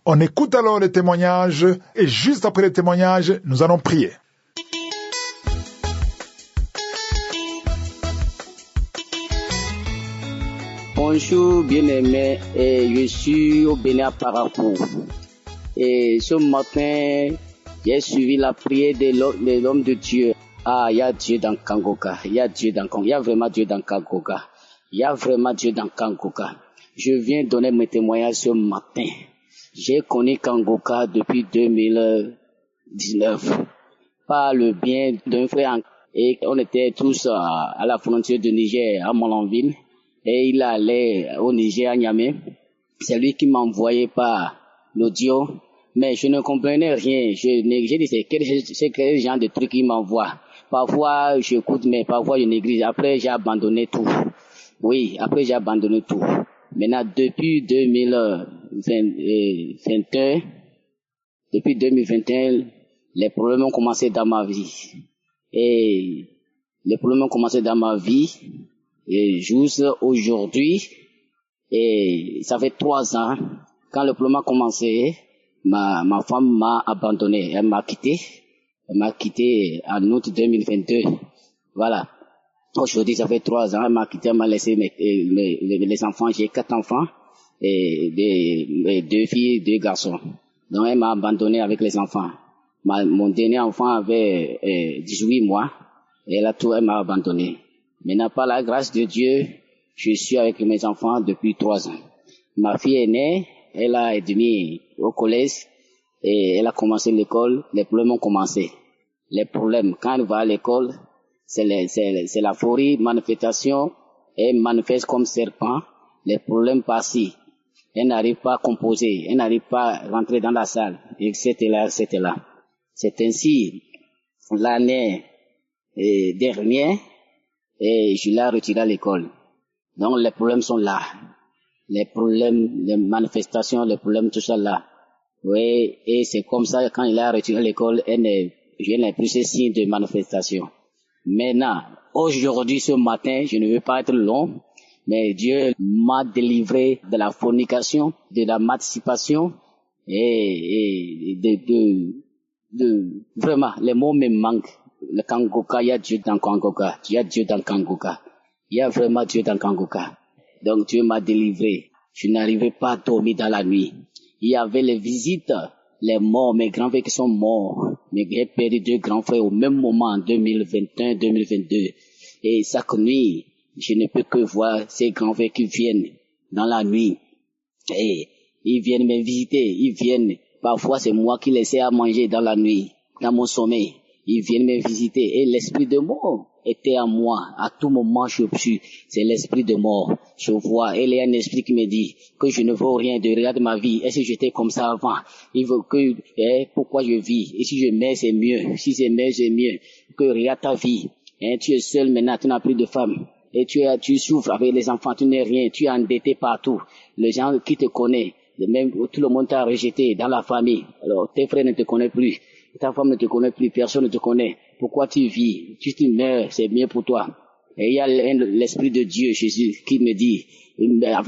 On écoute alors les témoignages et juste après les témoignages, nous allons prier. Bonjour bien-aimés, je suis au Bénin Parakou. Et ce matin, j'ai suivi la prière de l'homme de Dieu. Ah, il y a Dieu dans Kangoka, il y a vraiment Dieu dans Kangoka. Il y a vraiment Dieu dans Kangoka. Je viens donner mes témoignages ce matin. J'ai connu Kangoka depuis 2019 par le bien d'un frère. Et on était tous à la frontière de Niger, à Molenville. Et il allait au Niger, à Niamey. C'est lui qui m'envoyait par l'audio. Mais je ne comprenais rien. J'ai dit, c'est quel genre de truc qu'il m'envoie. Parfois, j'écoute, mais parfois, je néglige. Après, j'ai abandonné tout. Oui, après, j'ai abandonné tout. Maintenant, depuis 2021, les problèmes ont commencé dans ma vie. Et les problèmes ont commencé dans ma vie. Et juste aujourd'hui, et ça fait 3 ans, quand le problème a commencé, ma femme m'a abandonné. Elle m'a quitté en août 2022. Voilà. Aujourd'hui, ça fait 3 ans, elle m'a quitté, elle m'a laissé les enfants. J'ai 4 enfants, et 2 filles, 2 garçons. Donc, elle m'a abandonné avec les enfants. Mon dernier enfant avait 18 mois, et elle m'a abandonné. Maintenant, par la grâce de Dieu, je suis avec mes enfants depuis 3 ans. Ma fille est née, elle a admis au collège, et elle a commencé l'école, les problèmes ont commencé. Les problèmes, quand elle va à l'école, c'est la folie, manifestation, elle manifeste comme serpent, les problèmes passent. Elle n'arrive pas à composer, elle n'arrive pas à rentrer dans la salle, etc., etc. C'est ainsi, l'année dernière, et je l'ai retiré à l'école. Donc les problèmes sont là. Les problèmes, les manifestations, les problèmes, tout ça là. Oui, et c'est comme ça, quand il a retiré à l'école, je n'ai plus ces signes de manifestation. Maintenant, aujourd'hui, ce matin, je ne veux pas être long, mais Dieu m'a délivré de la fornication, de la masturbation, et vraiment, les mots me manquent. Le Kangoka, il y a Dieu dans Kangoka. Il y a Dieu dans Kangoka. Il y a vraiment Dieu dans Kangoka. Donc Dieu m'a délivré. Je n'arrivais pas à dormir dans la nuit. Il y avait les visites, les morts, mes grands frères qui sont morts. Mais j'ai perdu 2 grands frères au même moment en 2021, 2022. Et chaque nuit, je ne peux que voir ces grands frères qui viennent dans la nuit. Et ils viennent me visiter, ils viennent. Parfois c'est moi qui les ai à manger dans la nuit, dans mon sommeil. Ils viennent me visiter et l'esprit de mort était à moi. À tout moment, c'est l'esprit de mort. Je vois, et il y a un esprit qui me dit que je ne vaux rien de regarder ma vie. Est-ce que j'étais comme ça avant? Il veut que, pourquoi je vis? Et si je meurs, c'est mieux. Si c'est mieux, c'est mieux. Que regarde ta vie. Tu es seul maintenant, tu n'as plus de femme. Et tu souffres avec les enfants, tu n'es rien. Tu es endetté partout. Les gens qui te connaissent, même tout le monde t'a rejeté dans la famille. Alors, tes frères ne te connaissent plus. Ta femme ne te connaît plus, personne ne te connaît. Pourquoi tu vis? Si tu meurs, c'est mieux pour toi. Et il y a l'Esprit de Dieu, Jésus, qui me dit,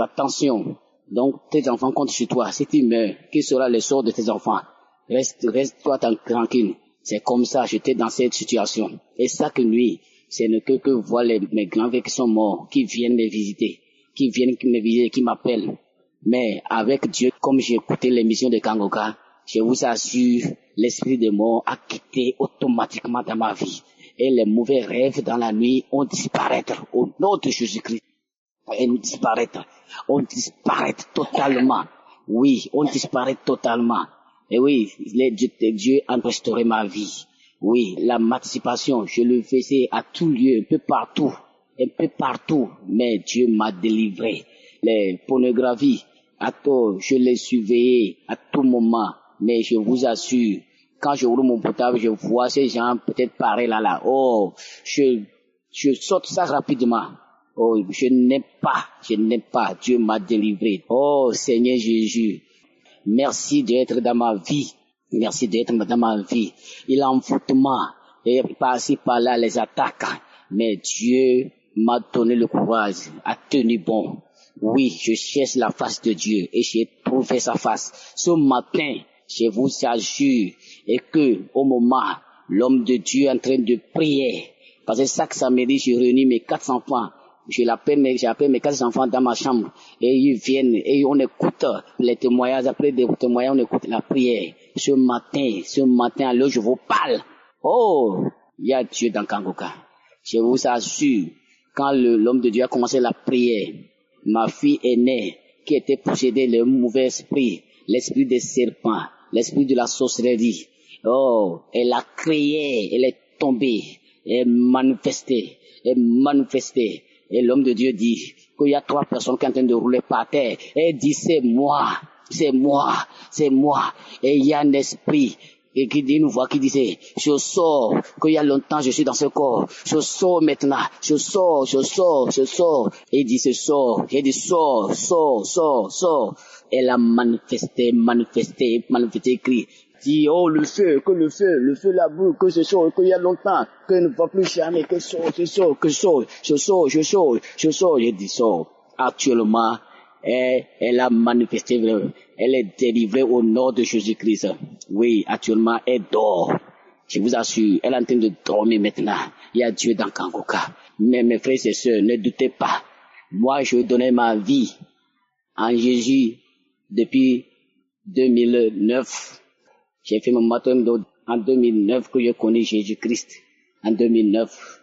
attention. Donc, tes enfants comptent sur toi. Si tu meurs, quel sera le sort de tes enfants? Reste-toi tranquille. C'est comme ça, j'étais dans cette situation. Et chaque nuit, c'est ne que voir mes grands-pères qui sont morts, qui viennent me visiter, qui m'appellent. Mais avec Dieu, comme j'ai écouté l'émission de Kangoka, je vous assure, l'esprit de mort a quitté automatiquement dans ma vie. Et les mauvais rêves dans la nuit ont disparu au nom de Jésus-Christ. On disparaît totalement. Oui, on disparaît totalement. Et oui, Dieu a restauré ma vie. Oui, la masturbation, je le faisais à tout lieu, un peu partout. Mais Dieu m'a délivré. Les pornographies, je les surveillais à tout moment. Mais je vous assure, quand je roule mon portable, je vois ces gens peut-être pareil là. Oh, je saute ça rapidement. Oh, je n'aime pas. Dieu m'a délivré. Oh, Seigneur Jésus, merci d'être dans ma vie. Il a envoûtement et par-ci par-là les attaques. Mais Dieu m'a donné le courage, a tenu bon. Oui, je cherche la face de Dieu et j'ai pour faire sa face. Ce matin, je vous assure, et que au moment, l'homme de Dieu est en train de prier, parce que chaque samedi, je réunis mes 4 enfants. J'ai appelé mes 4 enfants dans ma chambre, et ils viennent, et on écoute les témoignages. Après des témoignages, on écoute la prière. Ce matin, alors je vous parle. Oh, il y a Dieu dans Kangoka. Je vous assure, quand l'homme de Dieu a commencé la prière, ma fille aînée, qui était possédée le mauvais esprit, l'esprit des serpents, l'esprit de la sorcellerie, oh, elle a crié, elle est tombée, elle manifestée. Et l'homme de Dieu dit qu'il y a 3 personnes qui sont en train de rouler par terre. Et elle dit, c'est moi. Et il y a un esprit et qui dit une voix qui disait, je sors, qu'il y a longtemps je suis dans ce corps, je sors maintenant, je sors. Et il dit, sors. Et il dit, sors. Elle a manifesté, écrit. Dit, oh, le feu la boue, que je sors, qu'il y a longtemps, que ne va plus jamais, que je sors. J'ai dit, sors. Actuellement, elle a manifesté, elle est délivrée au nom de Jésus-Christ. Oui, actuellement, elle dort. Je vous assure, elle est en train de dormir maintenant. Il y a Dieu dans Kangoka. Mais mes frères et sœurs, ne doutez pas. Moi, je donnais ma vie en Jésus depuis 2009. J'ai fait mon baptême en 2009 que je connais Jésus-Christ. En 2009.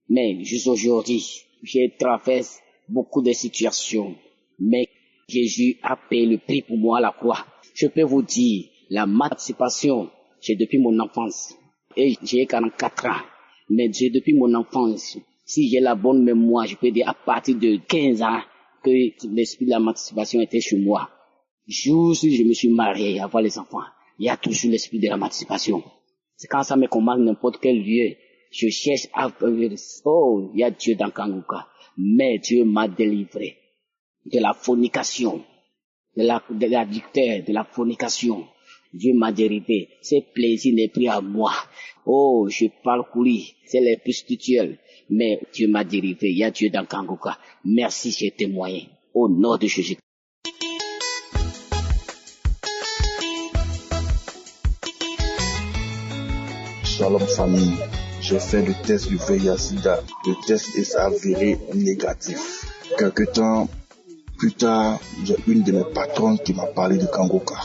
Mais jusqu'aujourd'hui, j'ai traversé beaucoup de situations. Mais Jésus a payé le prix pour moi à la croix. Je peux vous dire, la participation, c'est depuis mon enfance. Et j'ai 44 ans. Mais c'est depuis mon enfance. Si j'ai la bonne mémoire, je peux dire à partir de 15 ans que l'esprit de la participation était chez moi. Juste je me suis marié avant les enfants. Il y a toujours l'esprit de la participation. C'est quand ça me commande n'importe quel lieu. Je cherche à... Oh, il y a Dieu dans Kangoka. Mais Dieu m'a délivré de la fornication, de l'adducteur, de la fornication. Dieu m'a délivré. Ce plaisir n'est plus à moi. Oh, je parle pour lui. C'est les plus spirituels. Mais Dieu m'a délivré. Il y a Dieu dans Kangoka. Merci, j'ai témoigné. Au nom de Jésus. Shalom famille, j'ai fait le test du VIH/SIDA. Le test est avéré négatif. Quelque temps plus tard, j'ai une de mes patronnes qui m'a parlé de Kangoka.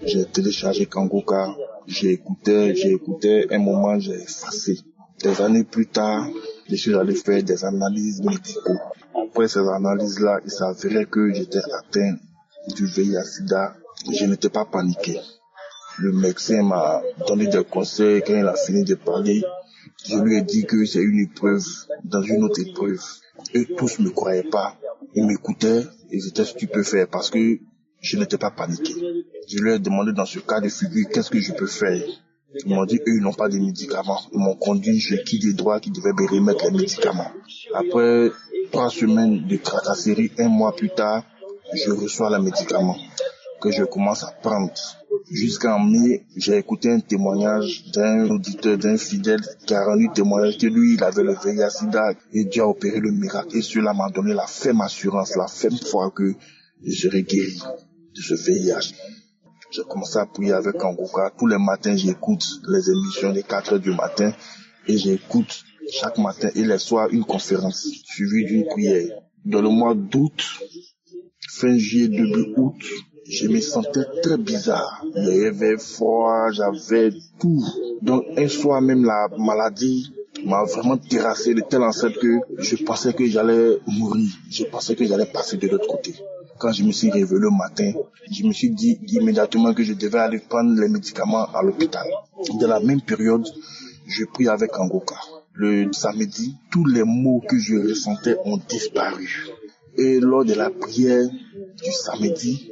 J'ai téléchargé Kangoka, j'ai écouté, un moment j'ai effacé. Des années plus tard, je suis allé faire des analyses médicales. Après ces analyses-là, il s'avérait que j'étais atteint du VIH/SIDA. Je n'étais pas paniqué. Le médecin m'a donné des conseils. Quand il a fini de parler, je lui ai dit que c'est une épreuve dans une autre épreuve. Eux tous ne me croyaient pas. Ils m'écoutaient et j'étais stupéfait parce que je n'étais pas paniqué. Je lui ai demandé dans ce cas de figure qu'est-ce que je peux faire. Ils m'ont dit eux ils n'ont pas de médicaments. Ils m'ont conduit chez qui des droits qui devaient me remettre les médicaments. Après 3 semaines de tracasserie, 1 mois plus tard, je reçois les médicaments que je commence à prendre. Jusqu'en mai, j'ai écouté un témoignage d'un auditeur, d'un fidèle qui a rendu témoignage que lui, il avait le VIH/SIDA et Dieu a opéré le miracle. Et cela m'a donné la ferme assurance, la ferme foi que je serai guéri de ce VIH. J'ai commencé à prier avec Kangoka. Tous les matins, j'écoute les émissions des 4 heures du matin et j'écoute chaque matin et les soirs une conférence suivie d'une prière. Dans le mois d'août, fin juillet, début août, je me sentais très bizarre. J'avais froid, j'avais tout. Donc un soir même la maladie m'a vraiment terrassé de telle enseigne que je pensais que j'allais mourir. Je pensais que j'allais passer de l'autre côté. Quand je me suis réveillé le matin, je me suis dit immédiatement que je devais aller prendre les médicaments à l'hôpital. Dans la même période, je prie avec Kangoka. Le samedi, tous les maux que je ressentais ont disparu. Et lors de la prière du samedi,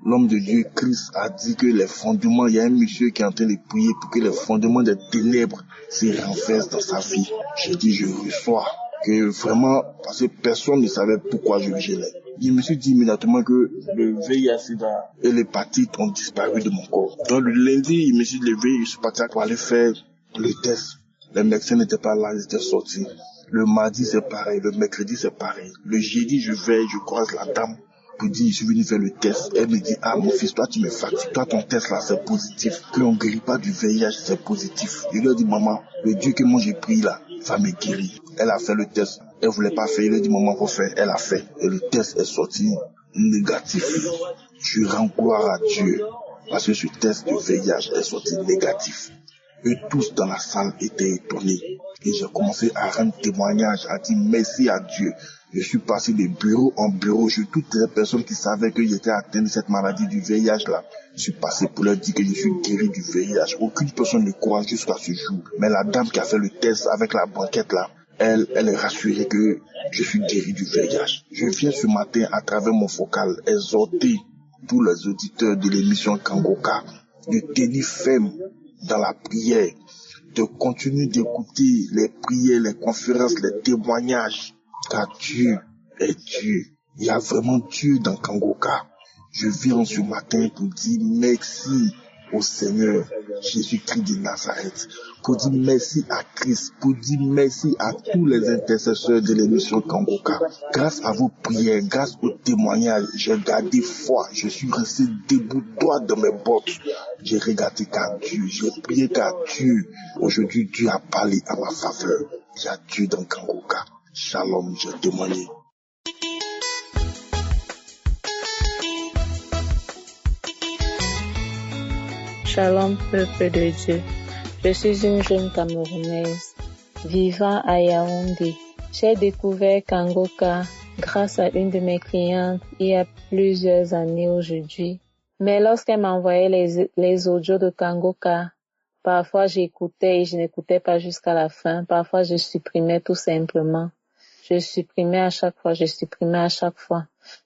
l'homme de Dieu, Christ, a dit que les fondements, il y a un monsieur qui est en train de prier pour que les fondements des ténèbres se renversent dans sa vie. J'ai dit, je reçois. Que vraiment, parce que personne ne savait pourquoi je gelais. Je me suis dit immédiatement que le VIH/SIDA et l'hépatite ont disparu de mon corps. Donc le lundi, je me suis levé, je suis parti pour aller faire le test. Les médecins n'étaient pas là, ils étaient sortis. Le mardi, c'est pareil. Le mercredi, c'est pareil. Le jeudi, je croise la dame pour dire, je suis venu faire le test. Elle me dit, ah mon fils, toi tu me fatigues, toi ton test là c'est positif. Qu'on ne guérit pas du VIH, c'est positif. Je lui ai dit, maman, le Dieu que moi j'ai pris là, va me guérir. Elle a fait le test, elle voulait pas faire, je lui ai dit, maman, faut faire, elle a fait. Et le test est sorti négatif. Je rends gloire à Dieu, parce que ce test de VIH est sorti négatif. Eux tous dans la salle étaient étonnés. Et j'ai commencé à rendre témoignage, à dire merci à Dieu. Je suis passé de bureau en bureau. Toutes les personnes qui savaient que j'étais atteint de cette maladie du VIH là, je suis passé pour leur dire que je suis guéri du VIH. Aucune personne ne croit jusqu'à ce jour. Mais la dame qui a fait le test avec la banquette là, elle est rassurée que je suis guéri du VIH. Je viens ce matin à travers mon focal exhorter tous les auditeurs de l'émission Kangoka de tenir ferme dans la prière, de continuer d'écouter les prières, les conférences, les témoignages, car Dieu est Dieu. Il y a vraiment Dieu dans Kangoka. Je viens ce matin pour dire merci au Seigneur Jésus-Christ de Nazareth, pour dire merci à Christ, pour dire merci à tous les intercesseurs de l'émission Kangoka. Grâce à vos prières, grâce aux témoignages, j'ai gardé foi, je suis resté debout droit dans mes bottes. J'ai regardé qu'à Dieu, j'ai prié qu'à Dieu. Aujourd'hui, Dieu a parlé à ma faveur. Il y a Dieu dans Kangoka. Shalom, j'ai témoigné. Shalom, peuple de Dieu. Je suis une jeune Camerounaise vivant à Yaoundé. J'ai découvert Kangoka grâce à une de mes clientes il y a plusieurs années aujourd'hui. Mais lorsqu'elle m'envoyait les audios de Kangoka, parfois j'écoutais et je n'écoutais pas jusqu'à la fin. Parfois je supprimais tout simplement. Je supprimais à chaque fois.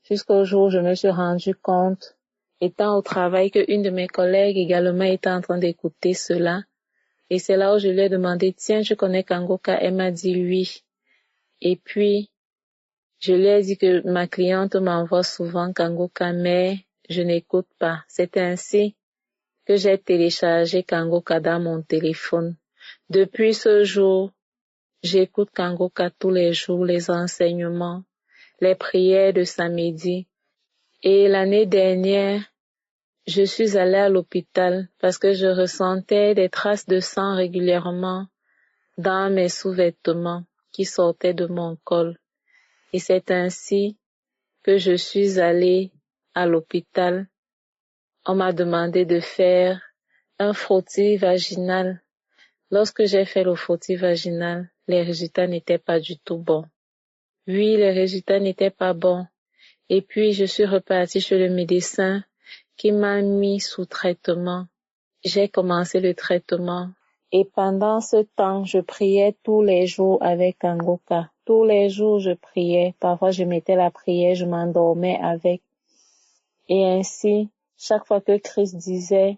Jusqu'au jour où je me suis rendu compte, étant au travail, qu'une de mes collègues également était en train d'écouter cela. Et c'est là où je lui ai demandé, tiens, tu connais Kangoka? Elle m'a dit oui. Et puis, je lui ai dit que ma cliente m'envoie souvent Kangoka, mais je n'écoute pas. C'est ainsi que j'ai téléchargé Kangoka dans mon téléphone. Depuis ce jour, j'écoute Kangoka tous les jours, les enseignements, les prières de samedi. Et l'année dernière, je suis allée à l'hôpital parce que je ressentais des traces de sang régulièrement dans mes sous-vêtements qui sortaient de mon col. Et c'est ainsi que je suis allée à l'hôpital. On m'a demandé de faire un frottis vaginal. Lorsque j'ai fait le frottis vaginal, les résultats n'étaient pas du tout bons. Oui, les résultats n'étaient pas bons. Et puis, je suis repartie chez le médecin qui m'a mis sous traitement. J'ai commencé le traitement. Et pendant ce temps, je priais tous les jours avec Kangoka. Tous les jours, je priais. Parfois, je mettais la prière, je m'endormais avec. Et ainsi, chaque fois que Christ disait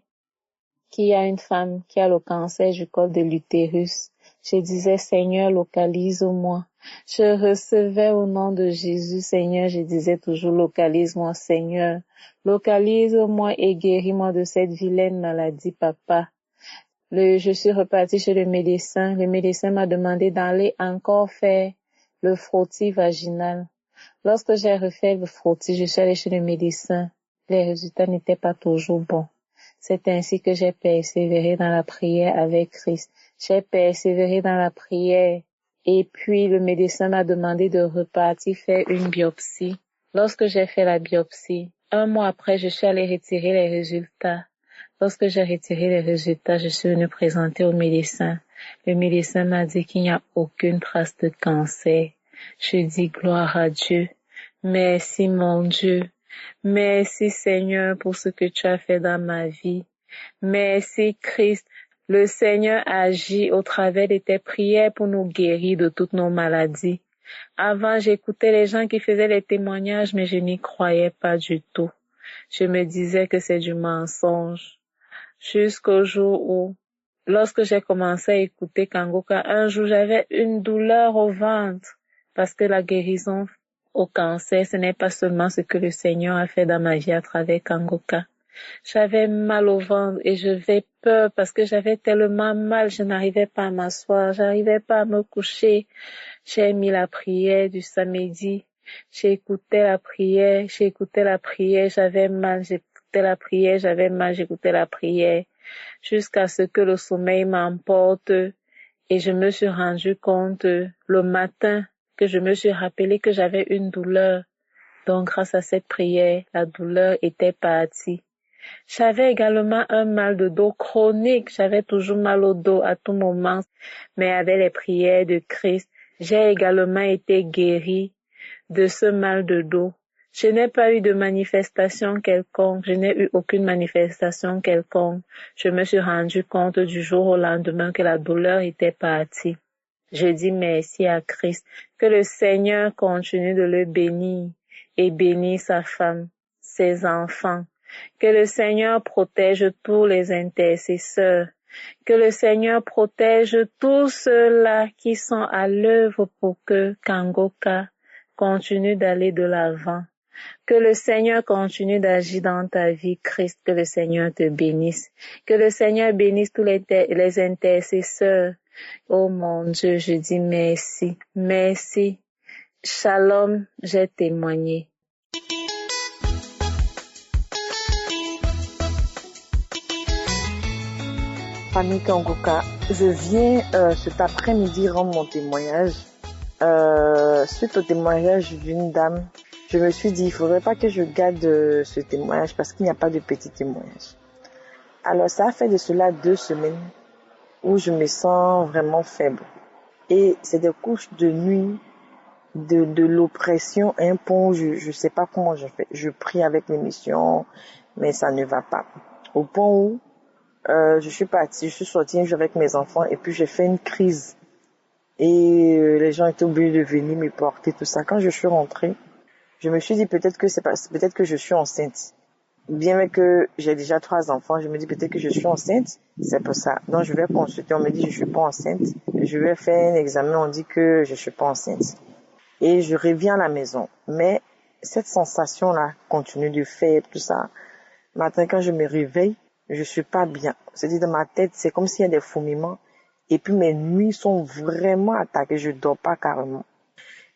qu'il y a une femme qui a le cancer du col de l'utérus, je disais, Seigneur, localise-moi. Je recevais au nom de Jésus, Seigneur, je disais toujours, localise-moi, Seigneur. Localise-moi et guéris-moi de cette vilaine maladie, papa. Je suis repartie chez le médecin. Le médecin m'a demandé d'aller encore faire le frottis vaginal. Lorsque j'ai refait le frottis, je suis allée chez le médecin. Les résultats n'étaient pas toujours bons. C'est ainsi que j'ai persévéré dans la prière avec Christ. J'ai persévéré dans la prière. Et puis, le médecin m'a demandé de repartir faire une biopsie. Lorsque j'ai fait la biopsie, 1 mois après, je suis allée retirer les résultats. Lorsque j'ai retiré les résultats, je suis venue présenter au médecin. Le médecin m'a dit qu'il n'y a aucune trace de cancer. Je dis gloire à Dieu. Merci mon Dieu. Merci Seigneur pour ce que tu as fait dans ma vie. Merci Christ. Le Seigneur agit au travers de tes prières pour nous guérir de toutes nos maladies. Avant, j'écoutais les gens qui faisaient les témoignages, mais je n'y croyais pas du tout. Je me disais que c'est du mensonge. Jusqu'au jour où, lorsque j'ai commencé à écouter Kangoka, un jour j'avais une douleur au ventre parce que la guérison au cancer, ce n'est pas seulement ce que le Seigneur a fait dans ma vie à travers Kangoka. J'avais mal au ventre et j'avais peur parce que j'avais tellement mal, je n'arrivais pas à m'asseoir, j'arrivais pas à me coucher. J'ai mis la prière du samedi J'écoutais la prière, j'avais mal, j'écoutais la prière, j'avais mal, j'écoutais la prière, jusqu'à ce que le sommeil m'emporte et je me suis rendu compte le matin que je me suis rappelé que j'avais une douleur. Donc, grâce à cette prière, la douleur était partie. J'avais également un mal de dos chronique. J'avais toujours mal au dos à tout moment. Mais avec les prières de Christ, j'ai également été guérie de ce mal de dos. Je n'ai pas eu de manifestation quelconque. Je n'ai eu aucune manifestation quelconque. Je me suis rendu compte du jour au lendemain que la douleur était partie. Je dis merci à Christ. Que le Seigneur continue de le bénir et bénir sa femme, ses enfants. Que le Seigneur protège tous les intercesseurs. Que le Seigneur protège tous ceux-là qui sont à l'œuvre pour que Kangoka continue d'aller de l'avant. Que le Seigneur continue d'agir dans ta vie, Christ. Que le Seigneur te bénisse. Que le Seigneur bénisse tous les intercesseurs. Oh mon Dieu, je dis merci. Merci. Shalom, j'ai témoigné. Famille Kangoka, je viens cet après-midi rendre mon témoignage. Suite au témoignage d'une dame, je me suis dit, il faudrait pas que je garde ce témoignage parce qu'il n'y a pas de petit témoignage. Alors ça a fait de cela 2 semaines où je me sens vraiment faible. Et c'est des couches de nuit, de l'oppression, un point où je sais pas comment je fais. Je prie avec l'émission, mais ça ne va pas. Au point où je suis sortie avec mes enfants et puis j'ai fait une crise. Et les gens étaient obligés de venir me porter, tout ça. Quand je suis rentrée, je me suis dit peut-être que je suis enceinte. Bien que j'ai déjà 3 enfants, je me dis peut-être que je suis enceinte, c'est pour ça. Donc je vais consulter, on me dit je suis pas enceinte. Je vais faire un examen, on dit que je suis pas enceinte. Et je reviens à la maison. Mais cette sensation-là continue de faire tout ça. Matin, quand je me réveille, je suis pas bien. C'est-à-dire dans ma tête, c'est comme s'il y a des fourmillements. Et puis mes nuits sont vraiment attaquées, je dors pas carrément.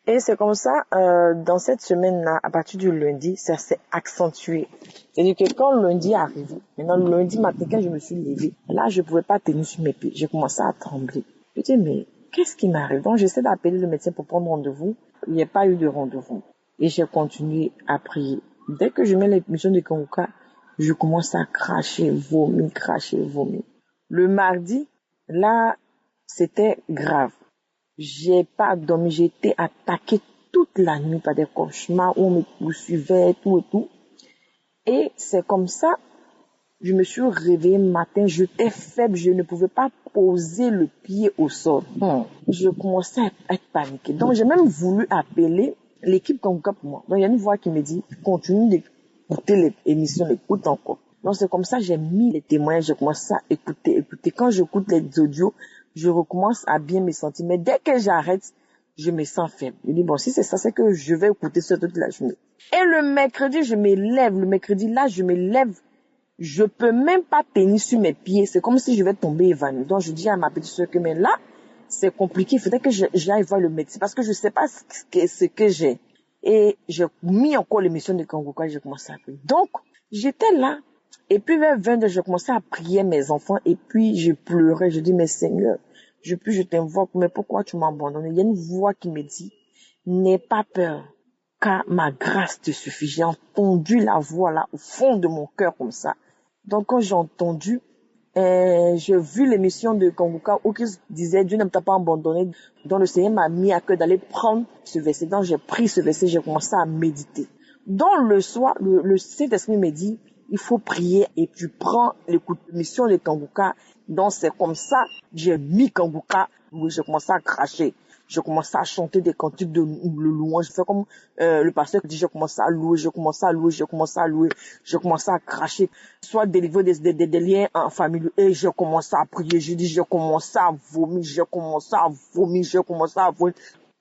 Et c'est comme ça, dans cette semaine-là, à partir du lundi, ça s'est accentué. C'est-à-dire que quand le lundi est arrivé, maintenant le lundi matin, quand je me suis levée, là je pouvais pas tenir sur mes pieds. J'ai commencé à trembler. Je dis mais qu'est-ce qui m'arrive? Donc j'essaie d'appeler le médecin pour prendre rendez-vous. Il n'y a pas eu de rendez-vous. Et j'ai continué à prier. Dès que je mets l'émission de Kangoka, je commence à cracher, vomir. Le mardi, là, c'était grave. J'ai pas dormi, j'ai été attaquée toute la nuit par des cauchemars où on me poursuivait, tout et tout. Et c'est comme ça, je me suis réveillée matin, j'étais faible, je ne pouvais pas poser le pied au sol. Je commençais à être paniquée. Donc j'ai même voulu appeler l'équipe Kangoka pour moi. Donc il y a une voix qui me dit, continue d'écouter l'émission, écoute encore. Donc c'est comme ça, j'ai mis les témoignages, j'ai commencé à écouter. Quand j'écoute les audios, je recommence à bien me sentir. Mais dès que j'arrête, je me sens faible. Je dis, bon, si c'est ça, c'est que je vais écouter ça toute la journée. Et le mercredi, je me lève. Le mercredi, là, je me lève. Je peux même pas tenir sur mes pieds. C'est comme si je vais tomber évanouie. Donc, je dis à ma petite soeur que, mais là, c'est compliqué. Il faudrait que j'aille voir le médecin parce que je sais pas ce que j'ai. Et j'ai mis encore l'émission de Kangoka et j'ai commencé à prier. Donc, j'étais là. Et puis vers 22, je commençais à prier mes enfants et puis je pleurais. Je dis, mais Seigneur, je t'invoque, mais pourquoi tu m'abandonnes? Il y a une voix qui me dit, n'aie pas peur, car ma grâce te suffit. J'ai entendu la voix là au fond de mon cœur comme ça. Donc quand j'ai entendu, j'ai vu l'émission de Kangoka où il disait, Dieu ne t'a pas abandonné. Donc le Seigneur m'a mis à cœur d'aller prendre ce verset. Donc j'ai pris ce verset, j'ai commencé à méditer. Donc le soir, le Saint-Esprit me dit, il faut prier et tu prends l'émission de Kangoka. Donc c'est comme ça, j'ai mis Kangoka, où j'ai commencé à cracher. Je commençais à chanter des cantiques de louange. Je fais comme le pasteur qui dit, je commence à louer, je commence à cracher. Soit délivrer des liens en famille. Et je commence à prier. Je dis, je commence à vomir.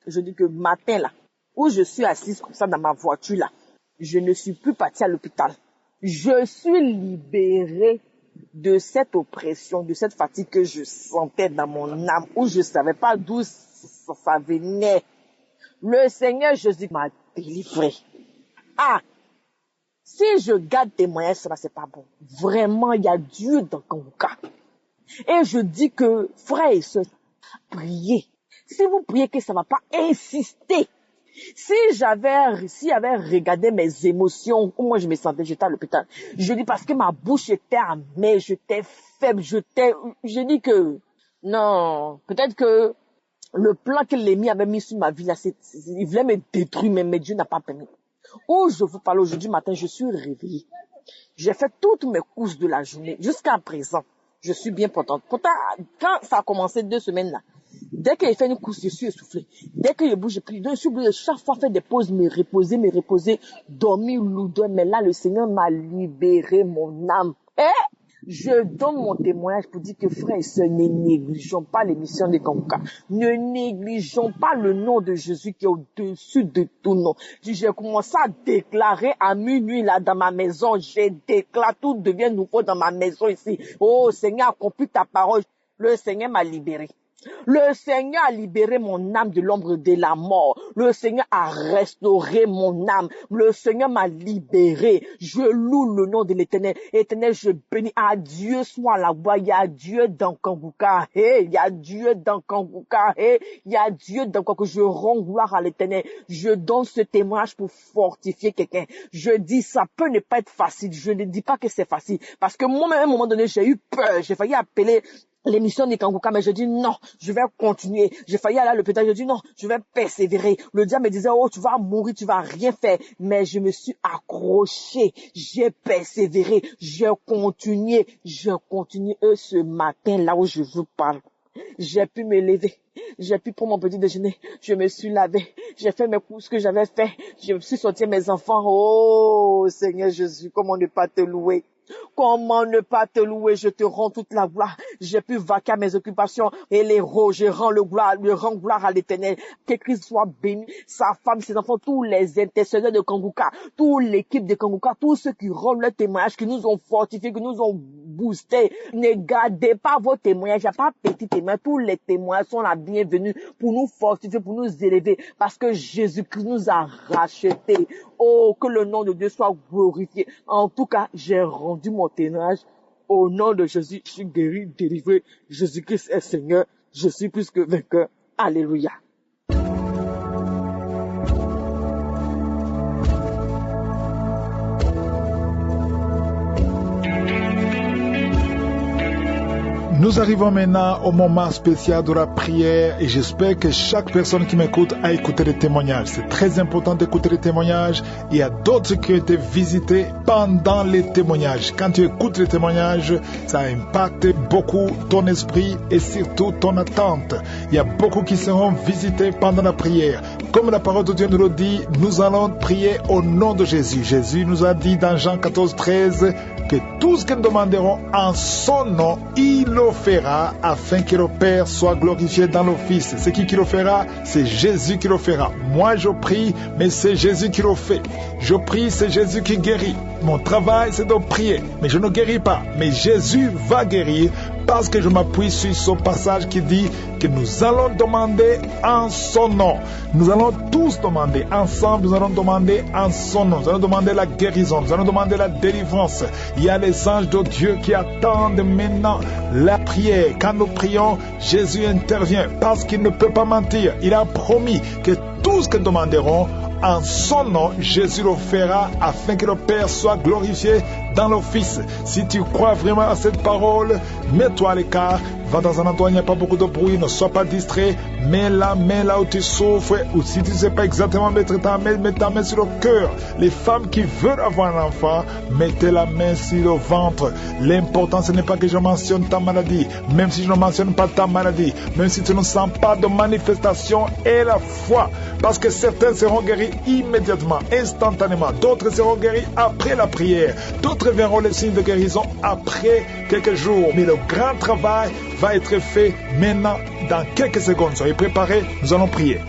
Je dis que matin là, où je suis assise comme ça dans ma voiture là, je ne suis plus partie à l'hôpital. Je suis libérée de cette oppression, de cette fatigue que je sentais dans mon âme, où je savais pas d'où ça venait. Le Seigneur Jésus m'a délivré. Ah! Si je garde témoignage, ça c'est pas bon. Vraiment, il y a Dieu dans Kanguka. Et je dis que, frères et sœurs, priez. Si vous priez que ça va pas, insistez. Si j'avais regardé mes émotions, comment je me sentais, j'étais à l'hôpital. Je dis parce que ma bouche était amère, j'étais faible, je dis que, non, peut-être que le plan que l'ennemi avait mis sur ma vie là, il voulait me détruire, mais Dieu n'a pas permis. Où je vous parle aujourd'hui matin, je suis réveillée. J'ai fait toutes mes courses de la journée. Jusqu'à présent, je suis bien contente. Pourtant, quand ça a commencé 2 semaines là, dès que j'ai fait une course, je suis essoufflée. Dès que je bouge, je suis obligée de chaque fois faire des pauses, me reposer, dormir lourdeur. Mais là, le Seigneur m'a libéré mon âme. Je donne mon témoignage pour dire que frères et sœurs, ne négligeons pas l'émission de Kanguka. Ne négligeons pas le nom de Jésus qui est au-dessus de tout nom. J'ai commencé à déclarer à minuit là dans ma maison. J'ai déclaré, tout devient nouveau dans ma maison ici. Oh Seigneur, accomplis ta parole. Le Seigneur m'a libéré. Le Seigneur a libéré mon âme de l'ombre de la mort. Le Seigneur a restauré mon âme. Le Seigneur m'a libéré. Je loue le nom de l'Éternel. Éternel, je bénis. À Dieu soit la gloire. Il y a Dieu dans Kanguka. Il y a Dieu dans Kanguka. Il y a Dieu dans Kanguka. Je rends gloire à l'Éternel. Je donne ce témoignage pour fortifier quelqu'un. Je dis, ça peut ne pas être facile. Je ne dis pas que c'est facile. Parce que moi-même, à un moment donné, j'ai eu peur. J'ai failli appeler l'émission de Kanguka, mais je dis non, je vais continuer. J'ai failli aller à l'hôpital, je dis non, je vais persévérer. Le diable me disait, oh, tu vas mourir, tu vas rien faire. Mais je me suis accroché, j'ai persévéré, j'ai continué. Ce matin, là où je vous parle. J'ai pu me lever, j'ai pu prendre mon petit déjeuner, je me suis lavé, j'ai fait mes courses que j'avais fait, je me suis sorti mes enfants. Oh, Seigneur Jésus, comment ne pas te louer? Comment ne pas te louer? Je te rends toute la gloire. J'ai pu vaquer à mes occupations et les héros. Je rends gloire à l'Éternel. Que Christ soit béni, sa femme, ses enfants, tous les intercesseurs de Kanguka, toute l'équipe de Kanguka, tous ceux qui rendent leur témoignage, qui nous ont fortifiés, qui nous ont boostés. Ne gardez pas vos témoignages. Il n'y a pas petit témoignage. Tous les témoignages sont la bienvenue pour nous fortifier, pour nous élever, parce que Jésus-Christ nous a rachetés. Oh, que le nom de Dieu soit glorifié. En tout cas, j'ai rendu mon témoignage. Au nom de Jésus, je suis guéri, délivré. Jésus-Christ est Seigneur. Je suis plus que vainqueur. Alléluia. Nous arrivons maintenant au moment spécial de la prière et j'espère que chaque personne qui m'écoute a écouté les témoignages. C'est très important d'écouter les témoignages. Il y a d'autres qui ont été visités pendant les témoignages. Quand tu écoutes les témoignages, ça impacte beaucoup ton esprit et surtout ton attente. Il y a beaucoup qui seront visités pendant la prière. Comme la parole de Dieu nous le dit, nous allons prier au nom de Jésus. Jésus nous a dit dans Jean 14, 13 que tout ce que nous demanderons en son nom, il le fera afin que le Père soit glorifié dans le Fils. C'est qui le fera? C'est Jésus qui le fera. Moi je prie, mais c'est Jésus qui le fait. Je prie, c'est Jésus qui guérit. Mon travail c'est de prier, mais je ne guéris pas. Mais Jésus va guérir parce que je m'appuie sur ce passage qui dit que nous allons demander en son nom. Nous allons tous demander ensemble, nous allons demander en son nom. Nous allons demander la guérison, nous allons demander la délivrance. Il y a les anges de Dieu qui attendent maintenant la prière. Quand nous prions, Jésus intervient parce qu'il ne peut pas mentir. Il a promis que tout ce que nous demanderons en son nom, Jésus le fera afin que le Père soit glorifié dans le Fils. Si tu crois vraiment à cette parole, mets-toi à l'écart, va dans un endroit où il n'y a pas beaucoup de bruit, ne sois pas distrait, mets la main là où tu souffres, ou si tu ne sais pas exactement mettre ta main, mets ta main sur le cœur. Les femmes qui veulent avoir un enfant, mettez la main sur le ventre. L'important ce n'est pas que je mentionne ta maladie, même si je ne mentionne pas ta maladie, même si tu ne sens pas de manifestation, et la foi, parce que certains seront guéris immédiatement, instantanément, d'autres seront guéris après la prière, d'autres verront les signes de guérison après quelques jours, mais le grand travail va être fait maintenant dans quelques secondes. Soyez préparés, nous allons prier.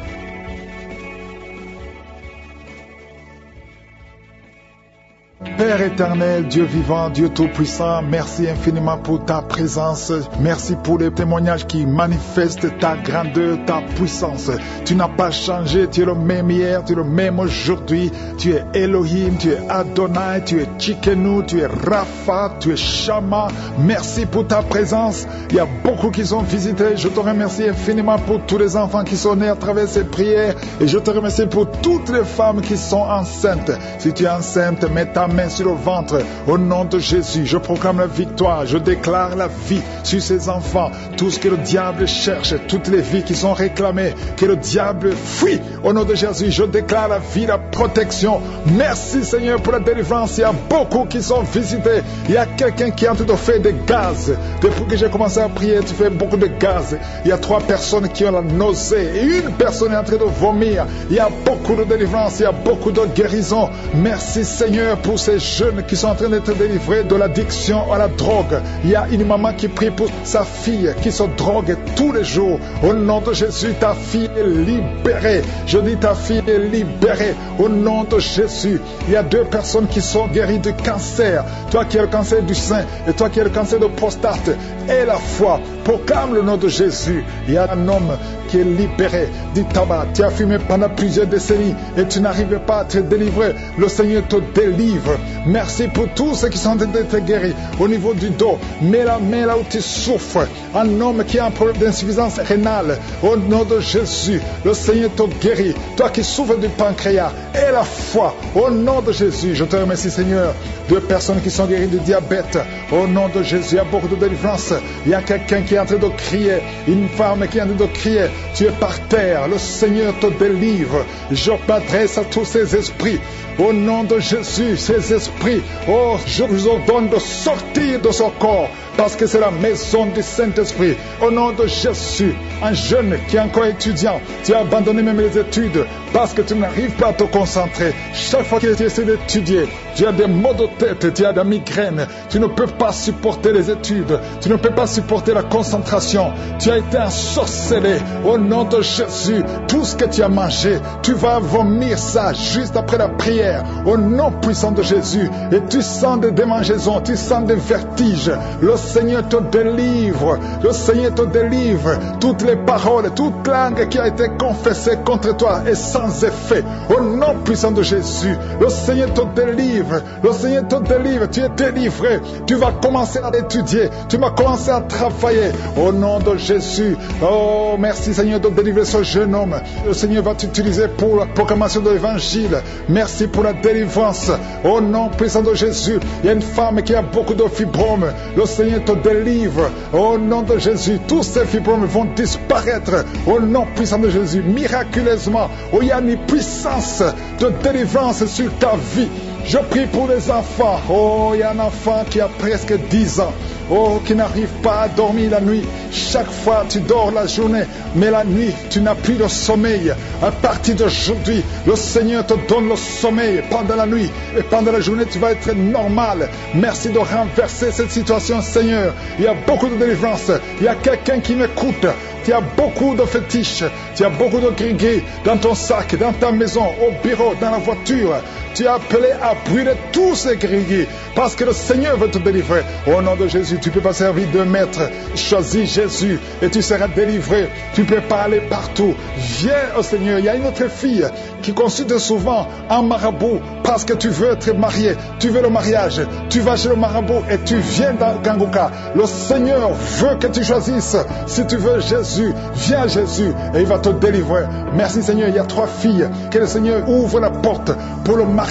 Père éternel, Dieu vivant, Dieu tout-puissant, merci infiniment pour ta présence. Merci pour les témoignages qui manifestent ta grandeur, ta puissance. Tu n'as pas changé, tu es le même hier, tu es le même aujourd'hui. Tu es Elohim, tu es Adonai, tu es Tchikenu, tu es Rapha, tu es Shama. Merci pour ta présence. Il y a beaucoup qui sont visités. Je te remercie infiniment pour tous les enfants qui sont nés à travers ces prières. Et je te remercie pour toutes les femmes qui sont enceintes. Si tu es enceinte, mets ta main sur le ventre. Au nom de Jésus, je proclame la victoire. Je déclare la vie sur ces enfants. Tout ce que le diable cherche, toutes les vies qui sont réclamées, que le diable fuit. Au nom de Jésus, je déclare la vie, la protection. Merci Seigneur pour la délivrance. Il y a beaucoup qui sont visités. Il y a quelqu'un qui est en train de faire des gaz. Depuis que j'ai commencé à prier, tu fais beaucoup de gaz. Il y a 3 personnes qui ont la nausée et une personne est en train de vomir. Il y a beaucoup de délivrance, il y a beaucoup de guérison. Merci Seigneur pour ces jeunes qui sont en train d'être délivrés de l'addiction à la drogue. Il y a une maman qui prie pour sa fille qui se drogue tous les jours. Au nom de Jésus, ta fille est libérée. Je dis ta fille est libérée. Au nom de Jésus, il y a 2 personnes qui sont guéries du cancer. Toi qui as le cancer du sein et toi qui as le cancer de prostate. Et la foi, proclame le nom de Jésus. Il y a un homme qui est libéré du tabac. Tu as fumé pendant plusieurs décennies et tu n'arrivais pas à te délivrer. Le Seigneur te délivre. Merci pour tous ceux qui sont en train d'être guéris au niveau du dos. Mets la main là où tu souffres. Un homme qui a un problème d'insuffisance rénale. Au nom de Jésus, le Seigneur te guérit. Toi qui souffres du pancréas. Et la foi. Au nom de Jésus, je te remercie Seigneur. 2 personnes qui sont guéries du diabète. Au nom de Jésus, il y a beaucoup de délivrance. Il y a quelqu'un qui est en train de crier. Une femme qui est en train de crier. Tu es par terre. Le Seigneur te délivre. Je m'adresse à tous ces esprits. Au nom de Jésus, ces esprits, oh, je vous ordonne de sortir de ce corps, parce que c'est la maison du Saint-Esprit. Au nom de Jésus, un jeune qui est encore étudiant, tu as abandonné même les études, parce que tu n'arrives pas à te concentrer. Chaque fois que tu essaies d'étudier, tu as des maux de tête, tu as des migraines, tu ne peux pas supporter les études, tu ne peux pas supporter la concentration, tu as été ensorcelé. Au nom de Jésus, tout ce que tu as mangé, tu vas vomir ça juste après la prière. Au nom puissant de Jésus, et tu sens des démangeaisons, tu sens des vertiges. Le Seigneur te délivre, le Seigneur te délivre. Toutes les paroles, toute langue qui a été confessée contre toi est sans effet. Au nom puissant de Jésus, le Seigneur te délivre, le Seigneur te délivre. Tu es délivré, tu vas commencer à étudier, tu vas commencer à travailler. Au nom de Jésus, oh merci Seigneur de délivrer ce jeune homme. Le Seigneur va t'utiliser pour la proclamation de l'évangile. Merci pour la délivrance. Au nom puissant de Jésus, il y a une femme qui a beaucoup de fibromes. Le Seigneur te délivre. Au nom de Jésus, tous ces fibromes vont disparaître. Au nom puissant de Jésus, miraculeusement. Oh, il y a une puissance de délivrance sur ta vie. Je prie pour les enfants. Oh, il y a un enfant qui a presque 10 ans. Oh, qui n'arrive pas à dormir la nuit. Chaque fois, tu dors la journée, mais la nuit, tu n'as plus de sommeil. À partir d'aujourd'hui, le Seigneur te donne le sommeil pendant la nuit. Et pendant la journée, tu vas être normal. Merci de renverser cette situation, Seigneur. Il y a beaucoup de délivrance. Il y a quelqu'un qui m'écoute. Tu as beaucoup de fétiches. Tu as beaucoup de gris-gris dans ton sac, dans ta maison, au bureau, dans la voiture. Tu as appelé à brûler tous ces gris-gris parce que le Seigneur veut te délivrer. Au nom de Jésus, tu ne peux pas servir de maître. Choisis Jésus et tu seras délivré. Tu ne peux pas aller partout. Viens au Seigneur. Il y a une autre fille qui consulte souvent un marabout parce que tu veux être marié. Tu veux le mariage. Tu vas chez le marabout et tu viens dans Kanguka. Le Seigneur veut que tu choisisses. Si tu veux Jésus, viens à Jésus et il va te délivrer. Merci Seigneur. Il y a 3 filles. Que le Seigneur ouvre la porte pour le mariage.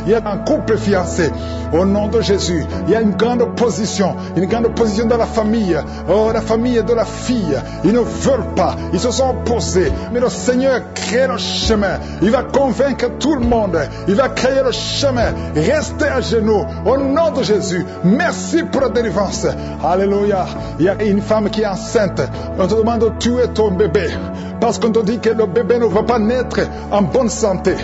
Il y a un couple fiancé. Au nom de Jésus, il y a une grande position dans la famille. Oh, la famille de la fille. Ils ne veulent pas. Ils se sont opposés. Mais le Seigneur crée le chemin. Il va convaincre tout le monde. Il va créer le chemin. Restez à genoux. Au nom de Jésus. Merci pour la délivrance. Alléluia. Il y a une femme qui est enceinte. On te demande de tuer ton bébé. parce qu'on te dit que le bébé ne va pas naître en bonne santé.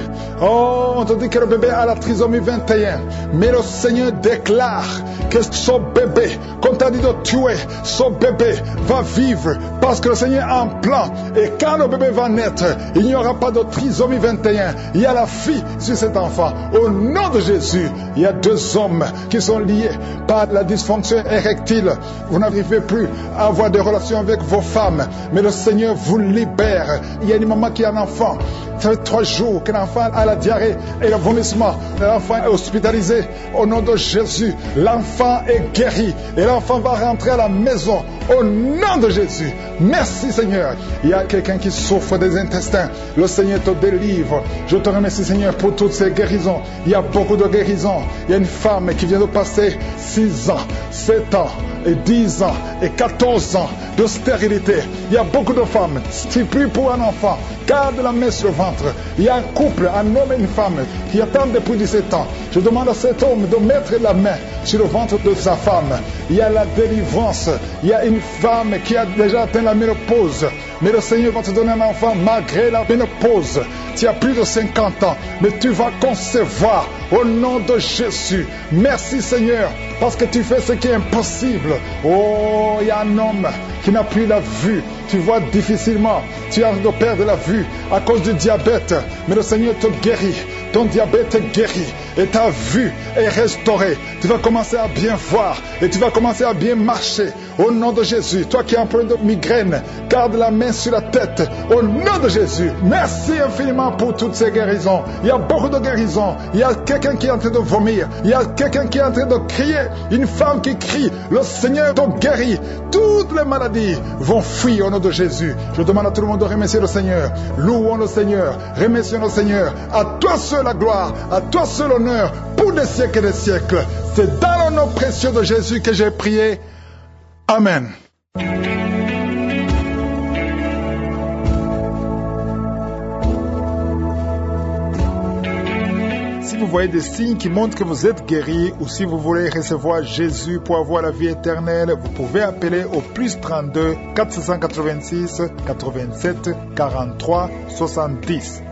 Oh, on te dit que le bébé a la trisomie 21. Mais le Seigneur déclare que ce bébé, qu'on t'a dit de tuer, ce bébé va vivre parce que le Seigneur a un plan. Et quand le bébé va naître, il n'y aura pas de trisomie 21. Il y a la vie sur cet enfant. Au nom de Jésus, il y a 2 hommes qui sont liés par la dysfonction érectile. Vous n'arrivez plus à avoir des relations avec vos femmes, mais le Seigneur vous libère. Il y a une maman qui a un enfant. Ça fait 3 jours que l'enfant a la diarrhée et le vomissement. L'enfant est hospitalisé. Au nom de Jésus, l'enfant est guéri et l'enfant va rentrer à la maison. Au nom de Jésus. Merci Seigneur. Il y a quelqu'un qui souffre des intestins. Le Seigneur te délivre. Je te remercie Seigneur pour toutes ces guérisons. Il y a beaucoup de guérisons. Il y a une femme qui vient de passer 6 ans, 7 ans et 10 ans et 14 ans de stérilité. Il y a beaucoup de femmes stipules pour un enfant. Garde la main sur le ventre. Il y a un couple, un homme et une femme qui attendent depuis 17 ans. Je demande à cet homme de mettre la main sur le ventre de sa femme. Il y a la délivrance. Il y a une femme qui a déjà atteint la ménopause. Mais le Seigneur va te donner un enfant malgré la ménopause. Tu as plus de 50 ans, mais tu vas concevoir au nom de Jésus. Merci Seigneur, parce que tu fais ce qui est impossible. Oh, il y a un homme qui n'a plus la vue. Tu vois difficilement. Tu as de perdre la vue à cause du diabète. Mais le Seigneur te guérit. Ton diabète est guéri. Et ta vue est restaurée. Tu vas commencer à bien voir. Et tu vas commencer à bien marcher. Au nom de Jésus. Toi qui as un problème de migraine, garde la main sur la tête. Au nom de Jésus. Merci infiniment pour toutes ces guérisons. Il y a beaucoup de guérisons. Il y a quelqu'un qui est en train de vomir. Il y a quelqu'un qui est en train de crier. Une femme qui crie. Le Seigneur te guérit. Toutes les maladies vont fuir au nom de Jésus. Je demande à tout le monde de remercier le Seigneur. Louons le Seigneur. Remercions le Seigneur. À toi seul la gloire. À toi seul l'honneur. Pour des siècles et des siècles. C'est dans le nom précieux de Jésus que j'ai prié. Amen. Si vous voyez des signes qui montrent que vous êtes guéri ou si vous voulez recevoir Jésus pour avoir la vie éternelle, vous pouvez appeler au +32 486 87 43 70.